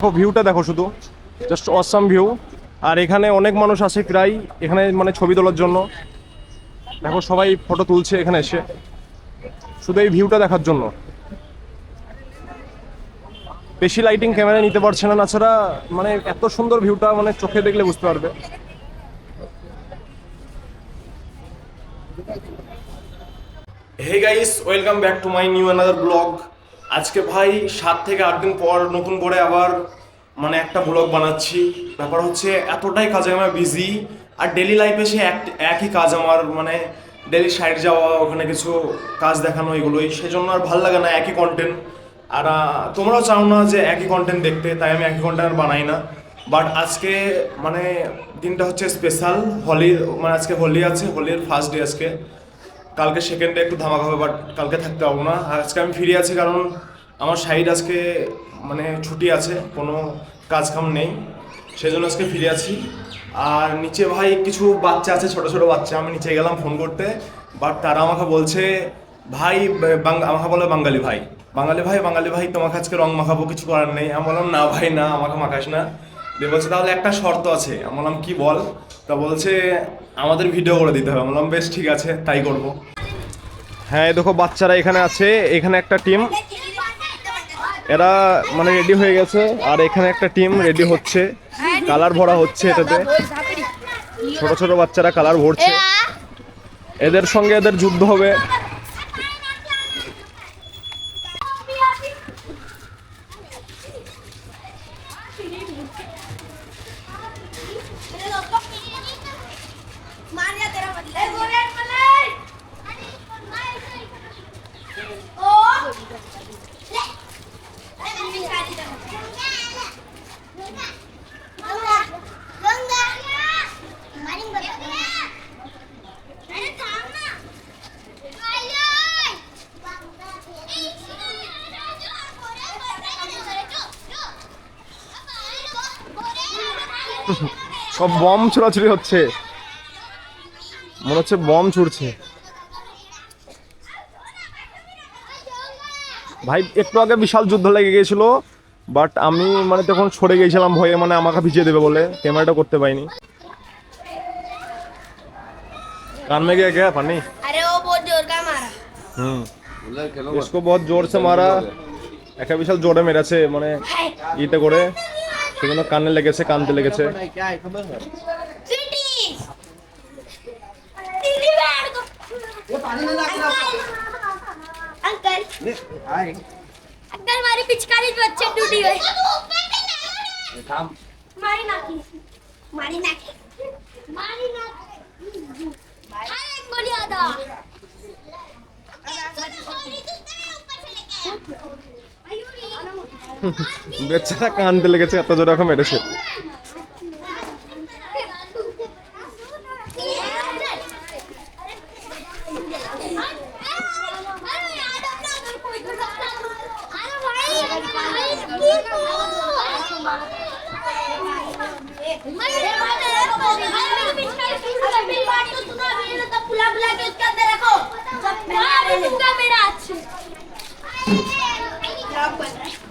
দেখো ভিউটা দেখো, শুধু জাস্ট অসাম ভিউ। আর এখানে অনেক মানুষ আসে প্রায় এখানে মানে ছবি তোলার জন্য। দেখো সবাই ফটো তুলছে এখানে এসে শুধু এই ভিউটা দেখার জন্য। বেশি লাইটিং ক্যামেরা নিতে পারছে না, তাছাড়া মানে এত সুন্দর ভিউটা মানে চোখে দেখলে বুঝতে পারবে। Hey guys, welcome back to my new another blog. আজকে ভাই 7 থেকে 8 দিন পর নতুন করে আবার মানে একটা ব্লগ বানাচ্ছি। ব্যাপার হচ্ছে এতটাই কাজে আমার বিজি, আর ডেলি লাইফে সে একই কাজ আমার, মানে ডেলি সাইড যাওয়া, ওখানে কিছু কাজ দেখানো, এগুলোই। সেজন্য আর ভালো লাগে না একই কন্টেন্ট। আর তোমরাও চাও না যে একই কন্টেন্ট দেখতে, তাই আমি একই কন্টেন্ট আর বানাই না। বাট আজকে মানে দিনটা হচ্ছে স্পেশাল, হোলি, মানে আজকে হোলি আছে, হোলির ফার্স্ট ডে আজকে। কালকে সেকেন্ড ডে একটু ধামাকা হবে, বাট কালকে থাকতে পারবো না। আর আজকে আমি ফিরে আছি কারণ আমার সাইড আজকে মানে ছুটি আছে, কোনো কাজ কাম নেই, সেজন্য আজকে ফিরে আছি। আর নিচে ভাই কিছু বাচ্চা আছে, ছোট ছোট বাচ্চা, আমি নিচে গেলাম ফোন করতে, বাট তারা আমাকে বলছে ভাই, আমাকে বলে বাঙালি ভাই, বাঙালি ভাই, বাঙালি ভাই তোমাকে আজকে রং মাখাবো, কিছু করার নেই। আমি বললাম না ভাই না, আমাকে মাখাস না। দিয়ে বলছে তাহলে একটা শর্ত আছে। আমি বললাম কি বল? তা বলছে আমাদের ভিডিও করে দিতে হবে। আমি বললাম বেশ ঠিক আছে, তাই করব। হ্যাঁ দেখো বাচ্চারা এখানে আছে, এখানে একটা টিম, এরা মানে রেডি হয়ে গেছে। আর এখানে একটা টিম রেডি হচ্ছে, কালার ভরা হচ্ছে এটাতে। ছোট ছোট বাচ্চারা কালার ভরছে, এদের সঙ্গে এদের যুদ্ধ হবে। সব বম ছোড়াছুড়ি হচ্ছে, মনে হচ্ছে বম ছুড়ছে। ভাই একটু আগে বিশাল যুদ্ধ লেগে গিয়েছিল, বাট আমি মানে তখন সরে গিয়েছিলাম ভয়ে, মানে আমাকে ভিজিয়ে দেবে বলে ক্যামেরাটা করতে পাইনি। कान में गया क्या पानी? अरे वो बहुत जोर का मारा। इसको बहुत जोर से मारा, একটা বিশাল জোরে মেরেছে, মানে ইতে করে, সেজন্য কানে লেগেছে, কানতে লেগেছে। स्वीटी दीदी बैठ को ये पानी में लग रहा अंकल हाय अंकल हमारी पिचकारी बच्चे टूटी गई। काम मारी नाकी मारी नाकी मारी नाकी हाय एक गोली आधा বেচারা কানতে লেগেছে, এত জোরে এখন মেরেছে।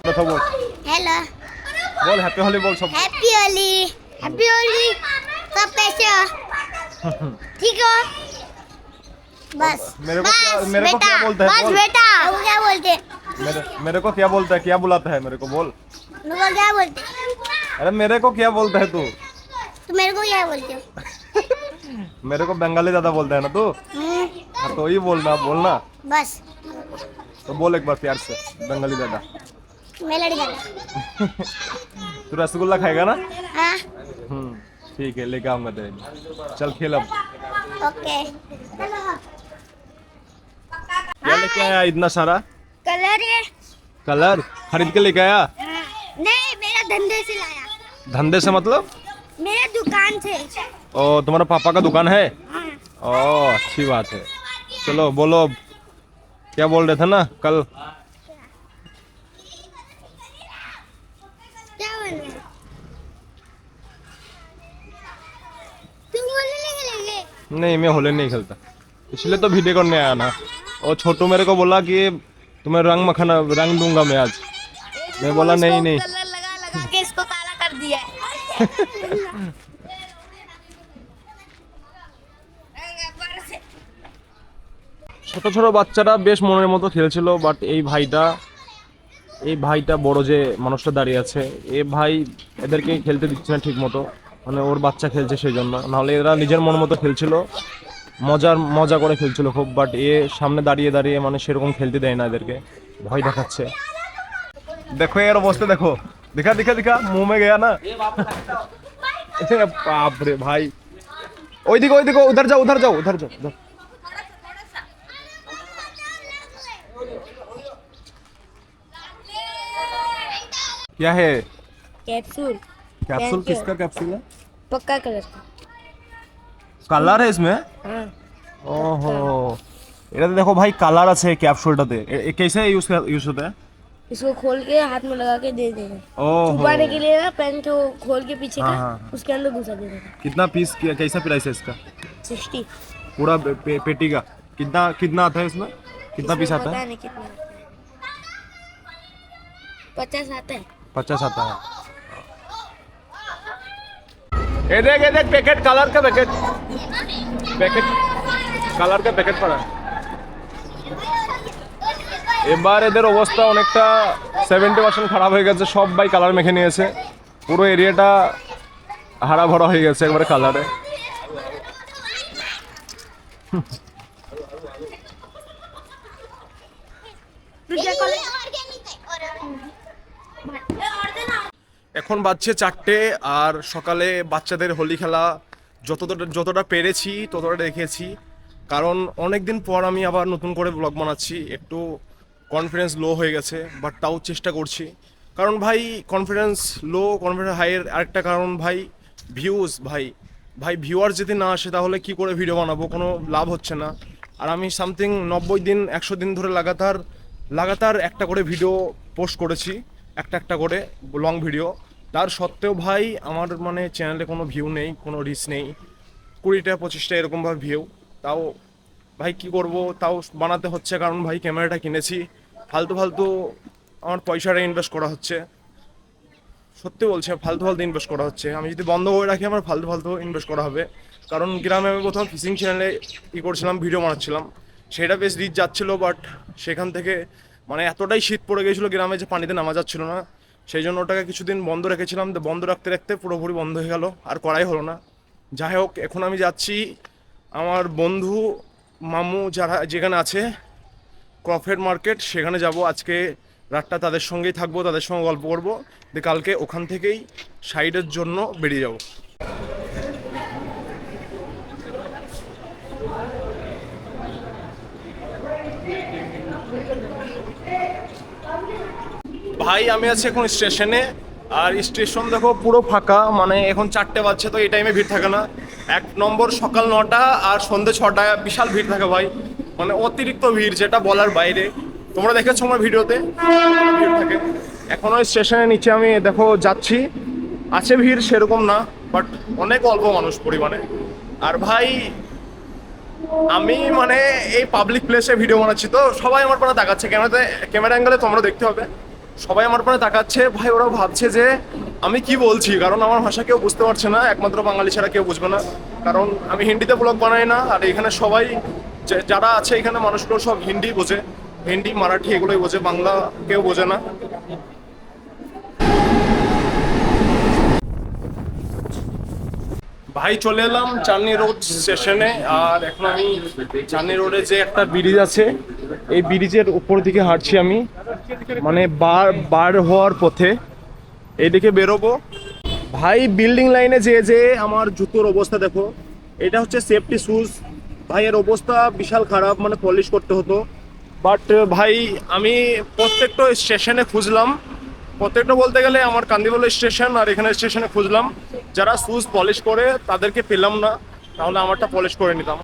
কথা বল, हेलो বল হ্যাপি হোলি বল সব। हैप्पी होली सब कैसे हो? ठीक हो? बस मेरे को क्या- मेरे को क्या बोलता है? बस बोल। बेटा वो क्या बोलते हैं? मेरे को क्या बोलता है, क्या बुलाता है मेरे को? बोल। तुम क्या बोलते हैं? अरे मेरे को क्या बोलता है तू? तुम मेरे को क्या बोलते हो? मेरे को बंगाली दादा बोलता है ना तू? हाँ, तो ही बोलना, बोलना बस तो बोल एक बार प्यार से, बंगाली दादा। मेलडी दादा। तू रसगुल्ला खाएगा ना? हाँ ठीक है, लेके आऊंगा तेरे लिए। चल खेल अब। ओके क्या लेके आया इतना सारा कलर है? कलर? खरीद के लेके आया? नहीं मेरा धंधे से लाया, धंधे से मतलब? मेरे दुकान से। ओ तुम्हारा पापा का दुकान है? हाँ ओ अच्छी बात है। चलो बोलो, क्या बोल रहे थे ना कल? क्या बोल रहे हो? तुम बोलने लगे नहीं मैं होली नहीं खेलता, इसलिए तो वीडियो करने आया ना। और छोटू मेरे को बोला कि तुम्हें रंग मखाना, रंग दूंगा मैं आज। मैं बोला नहीं नहीं। कलर लगा लगा के इसको काला कर दिया है। ছোট ছোট বাচ্চারা বেশ মনের মতো খেলছিল, বাট এই ভাইটা বড় যে মানুষটা দাঁড়িয়ে আছে, এ ভাই এদেরকে খেলতে দিচ্ছে না ঠিক মতো, মানে ওর বাচ্চা খেলছে সেই জন্য, নাহলে এরা নিজের মন মতো খেলছিল, মজা করে খেলছিল খুব, বাট এ সামনে দাঁড়িয়ে দাঁড়িয়ে মানে সেরকম খেলতে দেয় না এদেরকে, ভয় দেখাচ্ছে। দেখো এর অবস্থা, দেখো দিখা দিখা দিখা মুंह में गया ना। बाप रे भाई, ওইদিকে উধার যাও উধার। क्या है कैप्सूल कैप्सूल? किसका कैप्सूल है? पक्का कलर का। কালার है इसमें? हाँ ओहो, এটাতে দেখো ভাই কালার আছে ক্যাপসুলটাতে। कैसे यूज होता है? इसको खोल के हाथ में लगा के दे देगा। ओहो, छुपाने के लिए ना पेन को खोल के पीछे का हाँ। उसके अंदर घुसा दे देगा। कितना पीस, कैसा प्राइस है इसका? 60। पूरा पेटी का कितना आता है इसमें? कितना पीस आता पता है? नहीं कितना 50 आता है। 50 आता है। ये देख पैकेट, कलर का पैकेट কালার का पैकेट पड़ा है। এবার এদের অবস্থা অনেকটা 70% খারাপ হয়ে গেছে, সব ভাই কালার মেখে নিয়েছে, পুরো এরিয়াটা হারা ভরা হয়ে গেছে একবারে কালারে। এখন বাজছে 4টে, আর সকালে বাচ্চাদের হোলি খেলা যতটা পেরেছি ততটা দেখেছি, কারণ অনেক দিন পর আমি আবার নতুন করে ব্লগ বানাচ্ছি, একটু কনফিডেন্স লো হয়ে গেছে, বাট তাও চেষ্টা করছি, কারণ ভাই কনফিডেন্স হাইয়ের আরেকটা কারণ ভাই ভিউজ। ভাই ভিউয়ার যদি না আসে তাহলে কি করে ভিডিও বানাবো, কোনো লাভ হচ্ছে না। আর আমি সামথিং 90 দিন 100 দিন ধরে লাগাতার একটা করে ভিডিও পোস্ট করেছি, একটা করে লং ভিডিও, তার সত্ত্বেও ভাই আমার মানে চ্যানেলে কোনো ভিউ নেই, কোনো রিচ নেই, 20টা 25টা এরকমভাবে ভিউ। তাও ভাই কি করব, তাও বানাতে হচ্ছে, কারণ ভাই ক্যামেরাটা কিনেছি, ফালতু আমার পয়সাটা ইনভেস্ট করা হচ্ছে, সত্যি বলছে ফালতু ইনভেস্ট করা হচ্ছে। আমি যদি বন্ধ করে রাখি আমার ফালতু ইনভেস্ট করা হবে, কারণ গ্রামে আমি প্রথম ফিশিং চ্যানেলে করছিলাম, ভিডিও বানাচ্ছিলাম, সেটা বেশ রিচ যাচ্ছিলো, বাট সেখান থেকে মানে এতটাই শীত পড়ে গেছিলো গ্রামে যে পানিতে নামা যাচ্ছিলো না, সেই জন্য ওটাকে কিছুদিন বন্ধ রেখেছিলাম, বন্ধ রাখতে পুরোপুরি বন্ধ হয়ে গেল, আর করাই হলো না। যাই হোক, এখন আমি যাচ্ছি আমার বন্ধু মামু যারা যেখানে আছে ক্রফেড মার্কেট, সেখানে যাব, আজকে রাতটা তাদের সঙ্গেই থাকবো, তাদের সঙ্গে গল্প করবো, দিয়ে কালকে ওখান থেকেই সাইডের জন্য বেরিয়ে যাব। ভাই আমি আছি এখন স্টেশনে, আর স্টেশন দেখো পুরো ফাঁকা, মানে এখন 4টে বাজছে, তো এই টাইমে ভিড় থাকে না। 1 নম্বর সকাল 9টা আর সন্ধ্যে 6টায় বিশাল ভিড় থাকে ভাই, মানে অতিরিক্ত ভিড় যেটা বলার বাইরে, তোমরা দেখেছো আমার ভিডিওতে ভিড় থাকে। এখন ওই স্টেশনের নিচে আমি দেখো যাচ্ছি, আছে ভিড় সেরকম না, বাট অনেক অল্প মানুষ পরিমাণে। আর ভাই আমি মানে এই পাবলিক প্লেসে ভিডিও বানাচ্ছি, তো সবাই আমার পানে তাকাচ্ছে, ক্যামেরা অ্যাঙ্গেলে তোমরা দেখতে হবে, সবাই আমার পানে তাকাচ্ছে ভাই, ওরা ভাবছে যে আমি কি বলছি, কারণ আমার ভাষা কেউ বুঝতে পারছে না, একমাত্র বাঙালি ছাড়া কেউ বুঝবে না, কারণ আমি হিন্দিতে ব্লগ বানাই না, আর এখানে সবাই যারা আছে এখানে মানুষগুলো সব হিন্দি বোঝে, হিন্দি মারাঠি এগুলোই বোঝে, বাংলা কেউ বোঝে না। ভাই চলে এলাম চাঁদনি রোড স্টেশনে, আর এখন আমি চাঁদনি রোডে যে একটা ব্রিজ আছে, এই ব্রিজের উপর দিকে হাঁটছি আমি, মানে বার হওয়ার পথে এইদিকে বেরোবো। ভাই বিল্ডিং লাইনে যে আমার জুতোর অবস্থা দেখো, এটা হচ্ছে সেফটি শুজ, ভাই এর অবস্থা বিশাল খারাপ, মানে পলিশ করতে হতো, বাট ভাই আমি প্রত্যেকটা স্টেশনে খুঁজলাম, প্রত্যেকটা বলতে গেলে আমার কান্দিবল স্টেশন আর এখানে স্টেশনে খুঁজলাম, যারা শুজ পলিশ করে তাদেরকে পেলাম না, তাহলে আমারটা পলিশ করে নিতাম।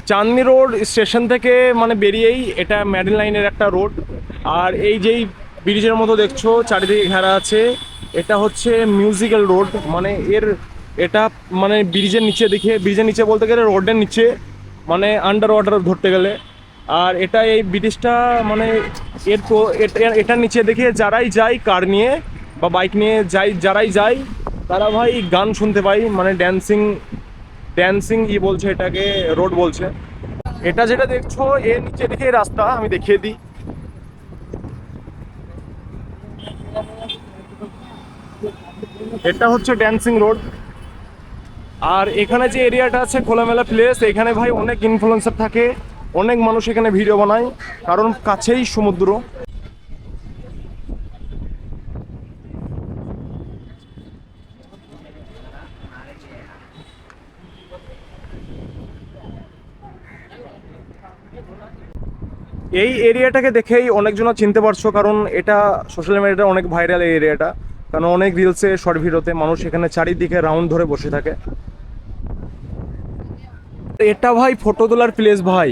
চাঁদনি রোড স্টেশন থেকে মানে বেরিয়েই এটা মেরিন লাইনের একটা রোড, আর এই যেই ব্রিজের মতো দেখছো চারিদিকে ঘেরা আছে, এটা হচ্ছে মিউজিক্যাল রোড, মানে এটা মানে ব্রিজের নিচে বলতে গেলে রোডের নিচে, মানে আন্ডার ওয়াটার ধরতে গেলে, আর এটা এই ব্রিটিশটা মানে এটার নিচে দেখে যারাই যায় কার নিয়ে বা বাইক নিয়ে যারাই যায় তারা ভাই গান শুনতে পাই, মানে ড্যান্সিং ড্যান্সিং বলছে এটাকে, রোড বলছে। এটা যেটা দেখছো এর নিচে দেখে রাস্তা আমি দেখিয়ে দিই। এটা হচ্ছে ড্যান্সিং রোড। আর এখানে যে এরিয়াটা আছে খোলামেলা প্লেস, এখানে ভাই অনেক ইনফ্লুয়েন্সার থাকে, অনেক মানুষ এখানে ভিডিও বানায়, কারণ কাছেই সমুদ্র। এই এরিয়াটাকে দেখেই অনেকজনা চিনতে পারছো, কারণ এটা সোশ্যাল মিডিয়াতে অনেক ভাইরাল এই এরিয়াটা, কারণ অনেক রিলসে শর্ট ভিডিওতে মানুষ এখানে চারিদিকে রাউন্ড ধরে বসে থাকে। এটা ভাই ফটো তোলার প্লেস ভাই।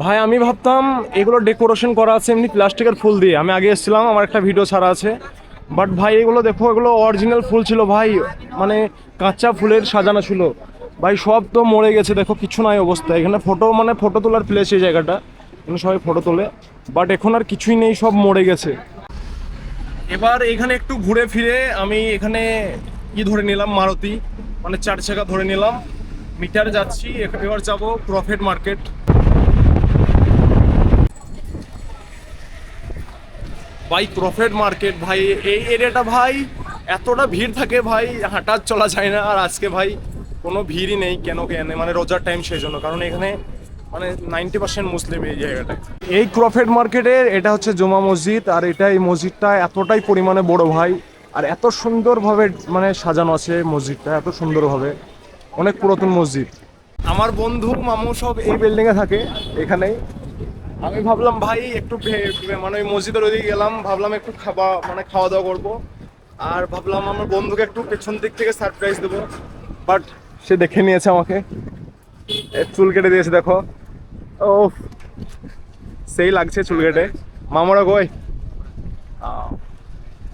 ভাই আমি ভাবতাম এগুলো ডেকোরেশন করা আছে এমনি প্লাস্টিকের ফুল দিয়ে, আমি আগে এসেছিলাম, আমার একটা ভিডিও ছাড়া আছে, বাট ভাই এগুলো দেখো, এগুলো অরিজিনাল ফুল ছিল ভাই, মানে কাঁচা ফুলের সাজানো ছিল ভাই, সব তো মরে গেছে, দেখো কিছু নাই অবস্থা। এখানে ফটো তোলার প্লেস এই জায়গাটা, এখানে সবাই ফটো তোলে, বাট এখন আর কিছুই নেই, সব মরে গেছে। এবার এখানে একটু ঘুরে ফিরে আমি এখানে ধরে নিলাম, মারুতি মানে 4 চাকা ধরে নিলাম, মিটার যাচ্ছি। এবার যাব প্রফিট মার্কেট। ভাই প্রফিট মার্কেট ভাই, এই এরিয়াটা ভাই এতটা ভিড় থাকে ভাই, হাঁটা চলা যায় না। আর আজকে ভাই কোনো ভিড়ই নেই, কেন মানে রোজার টাইম, সেই জন্য, কারণ এখানে মানে 90% মুসলিম এই জায়গাটায়। এই প্রফিট মার্কেটের এটা হচ্ছে জুমা মসজিদ, আর এই মসজিদটা এতটাই পরিমাণে বড় ভাই, আর এত সুন্দরভাবে মানে সাজানো আছে মসজিদটা, এত সুন্দরভাবে, অনেক পুরাতন মসজিদ। আমার বন্ধু মামু সব এই বিল্ডিংয়ে থাকে এখানেই। আমি ভাবলাম ভাই একটু মানে ওই মসজিদের ওইদিকে গেলাম, ভাবলাম একটু খাওয়া দাওয়া করবো, আর ভাবলাম আমার বন্ধুকে একটু পেছন দিক থেকে সারপ্রাইজ দেবো, বাট সে দেখে নিয়েছে আমাকে, চুল কেটে দিয়েছে দেখো, ও সেই লাগছে চুল কেটে। মামরা কই?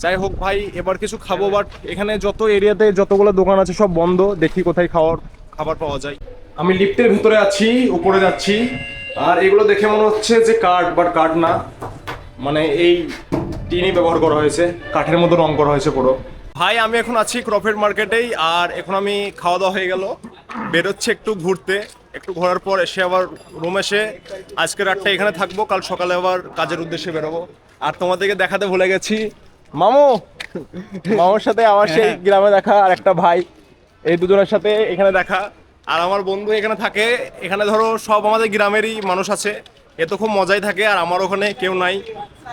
যাই হোক ভাই, এবার কিছু খাবো, বাট এখানে যত এরিয়াতে যতগুলো দোকান আছে সব বন্ধ, দেখি কোথায় খাবার পাওয়া যায়। আমি লিফটের ভিতরে আছি, উপরে যাচ্ছি, আর এগুলো দেখে মনে হচ্ছে যে কাঠ, বাট কাঠ না, মানে এই টিনই ব্যবহার করা হয়েছে, কাঠের মতো রং করা হয়েছে পুরো। ভাই আমি এখন আছি প্রফিট মার্কেটেই, আর এখন আমি খাওয়া দাওয়া হয়ে গেল, বেরোচ্ছে একটু ঘুরতে, একটু ঘোরার পর এসে আবার রুম এসে আজকে রাতটা এখানে থাকবো, কাল সকালে আবার কাজের উদ্দেশ্যে বেরোবো। আর তোমাদেরকে দেখাতে ভুলে গেছি, মামুর সাথে আমার সেই গ্রামে দেখা আর একটা ভাই, এই দুজনের সাথে এখানে দেখা। আর আমার বন্ধু এখানে থাকে, এখানে ধরো সব আমাদের গ্রামেরই মানুষ আছে, এ তো খুব মজাই থাকে। আর আমার ওখানে কেউ নাই,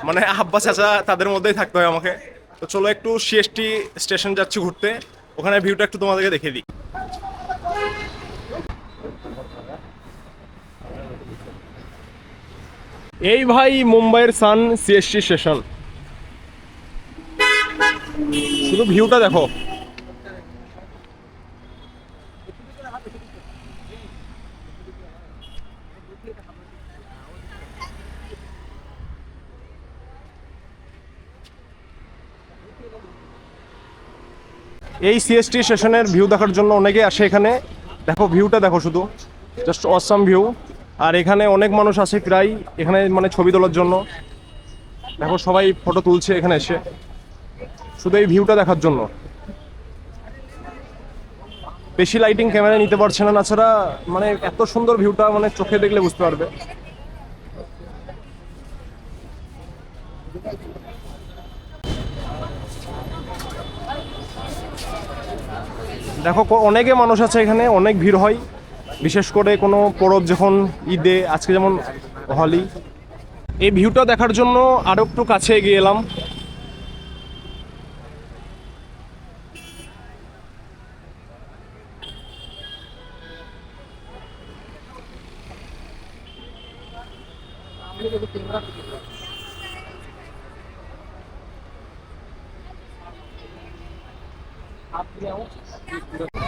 মানে আব্বা চাচা, তাদের মধ্যেই থাকতে হয় আমাকে। তো চলো একটু সিএসটি স্টেশন যাচ্ছি ঘুরতে, ওখানে ভিউটা একটু তোমাদেরকে দেখিয়ে দিই। এই ভাই মুম্বাইয়ের সান সিএসটি স্টেশন, শুধু ভিউটা দেখো। এই সিএসটি স্টেশনের ভিউ দেখার জন্য অনেকে আসে এখানে, দেখো ভিউটা দেখো শুধু, জাস্ট অসাম ভিউ। আর এখানে অনেক মানুষ আসে প্রায় এখানে, মানে ছবি তোলার জন্য, দেখো সবাই ফটো তুলছে এখানে এসে, শুধু এই ভিউটা দেখার জন্য। বেশি লাইটিং ক্যামেরা নিতে পারছে না, তাছাড়া মানে এত সুন্দর ভিউটা মানে চোখে দেখলে বুঝতে পারবে। দেখো অনেকে মানুষ আছে এখানে, অনেক ভিড় হয়, বিশেষ করে কোনো পরব যখন, ঈদে, আজকে যেমন হোলি। এই ভিউটা দেখার জন্য আরো একটু কাছে এগিয়ে এলাম।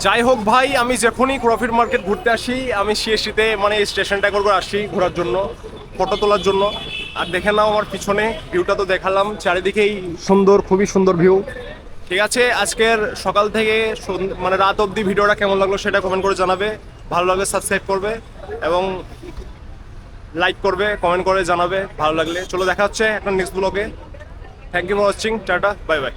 যাই হোক ভাই, আমি যখনই প্রফিট মার্কেট ঘুরতে আসি, আমি সিএসটিতে মানে এই স্টেশনটা করে আসি ঘোরার জন্য, ফটো তোলার জন্য। আর দেখে নাও আমার পিছনে ভিউটা তো দেখালাম, চারিদিকেই সুন্দর, খুবই সুন্দর ভিউ। ঠিক আছে, আজকের সকাল থেকে মানে রাত অবধি ভিডিওটা কেমন লাগলো সেটা কমেন্ট করে জানাবে, ভালো লাগলে সাবস্ক্রাইব করবে, এবং লাইক করবে, কমেন্ট করে জানাবে ভালো লাগলে। চলো দেখা হচ্ছে একটা নেক্সট ব্লগে। Thank you for watching, tata, bye by.